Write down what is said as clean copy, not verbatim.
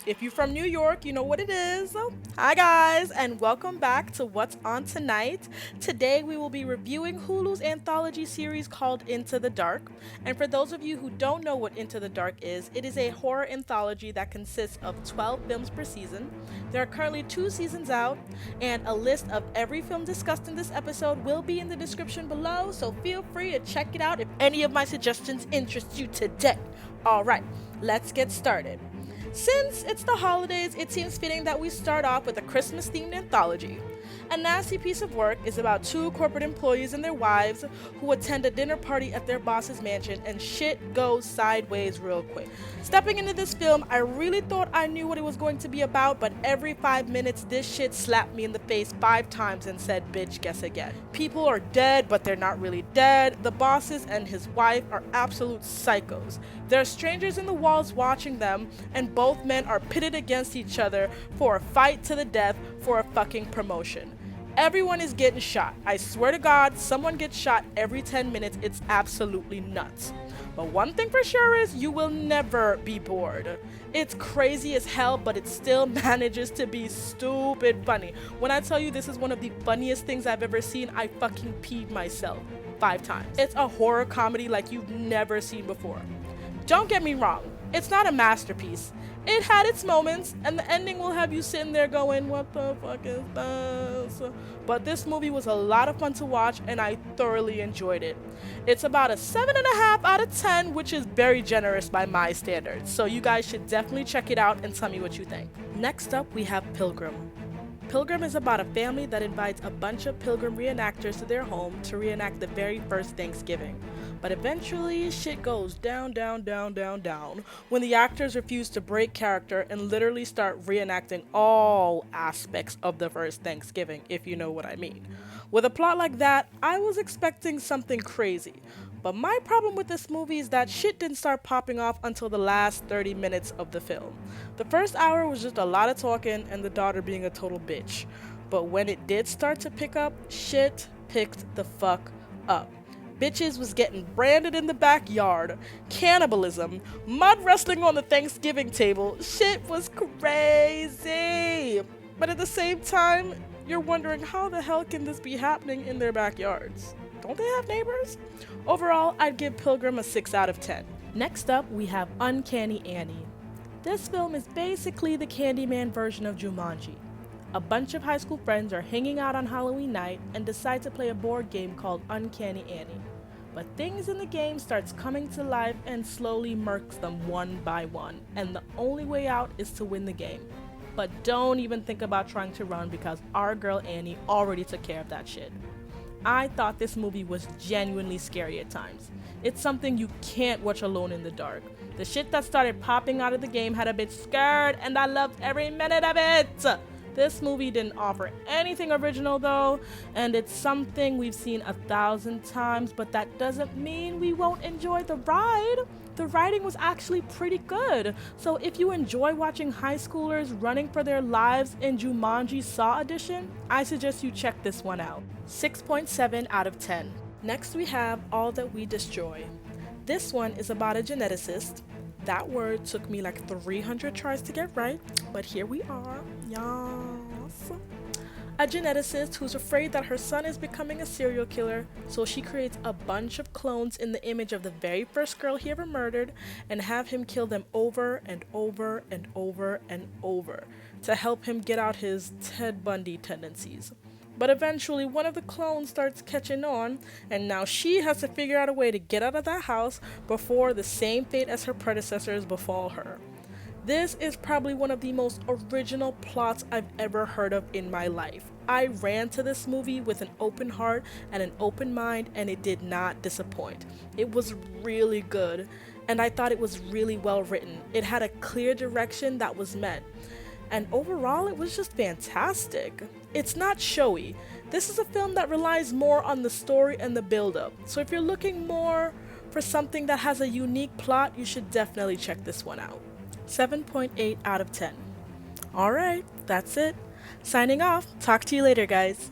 If you're from New York, you know what it is. Hi, guys, and welcome back to What's On Tonight. Today, we will be reviewing Hulu's anthology series called Into the Dark. And for those of you who don't know what Into the Dark is, it is a horror anthology that consists of 12 films per season. There are currently 2 seasons out, and a list of every film discussed in this episode will be in the description below, so feel free to check it out if any of my suggestions interest you today. Alright, let's get started. Since it's the holidays, it seems fitting that we start off with a Christmas themed anthology. A nasty piece of work is about two corporate employees and their wives who attend a dinner party at their boss's mansion, and shit goes sideways real quick. Stepping into this film, I really thought I knew what it was going to be about, but every 5 minutes this shit slapped me in the face 5 times and said, bitch, guess again. People are dead, but they're not really dead. The bosses and his wife are absolute psychos. There are strangers in the walls watching them, and both men are pitted against each other for a fight to the death for a fucking promotion. Everyone is getting shot. I swear to God, someone gets shot every 10 minutes. It's absolutely nuts. But one thing for sure is you will never be bored. It's crazy as hell, but it still manages to be stupid funny. When I tell you this is one of the funniest things I've ever seen, I fucking peed myself 5 times. It's a horror comedy like you've never seen before. Don't get me wrong, it's not a masterpiece. It had its moments, and the ending will have you sitting there going, what the fuck is this? But this movie was a lot of fun to watch, and I thoroughly enjoyed it. It's about a 7.5 out of 10, which is very generous by my standards. So you guys should definitely check it out and tell me what you think. Next up, we have Pilgrim. Pilgrim is about a family that invites a bunch of Pilgrim reenactors to their home to reenact the very first Thanksgiving. But eventually, shit goes down when the actors refuse to break character and literally start reenacting all aspects of the first Thanksgiving, if you know what I mean. With a plot like that, I was expecting something crazy. But my problem with this movie is that shit didn't start popping off until the last 30 minutes of the film. The first hour was just a lot of talking and the daughter being a total bitch. But when it did start to pick up, shit picked the fuck up. Bitches was getting branded in the backyard, cannibalism, mud wrestling on the Thanksgiving table. Shit was crazy. But at the same time, you're wondering how the hell can this be happening in their backyards? Don't they have neighbors? Overall, I'd give Pilgrim a 6 out of 10. Next up, we have Uncanny Annie. This film is basically the Candyman version of Jumanji. A bunch of high school friends are hanging out on Halloween night and decide to play a board game called Uncanny Annie. But things in the game starts coming to life and slowly murks them one by one, and the only way out is to win the game. But don't even think about trying to run because our girl Annie already took care of that shit. I thought this movie was genuinely scary at times. It's something you can't watch alone in the dark. The shit that started popping out of the game had a bit scared, and I loved every minute of it. This movie didn't offer anything original though, and it's something we've seen 1,000 times, but that doesn't mean we won't enjoy the ride. The writing was actually pretty good, so if you enjoy watching high schoolers running for their lives in Jumanji Saw Edition, I suggest you check this one out. 6.7 out of 10. Next we have All That We Destroy. This one is about a geneticist. That word took me like 300 tries to get right, but here we are, yes. A geneticist who's afraid that her son is becoming a serial killer, so she creates a bunch of clones in the image of the very first girl he ever murdered and have him kill them over and over and over and over to help him get out his Ted Bundy tendencies. But eventually one of the clones starts catching on, and now she has to figure out a way to get out of that house before the same fate as her predecessors befall her. This is probably one of the most original plots I've ever heard of in my life. I ran to this movie with an open heart and an open mind, and it did not disappoint. It was really good, and I thought it was really well written. It had a clear direction that was met. And overall, it was just fantastic. It's not showy. This is a film that relies more on the story and the build-up. So if you're looking more for something that has a unique plot, you should definitely check this one out. 7.8 out of 10. Alright, that's it. Signing off. Talk to you later, guys.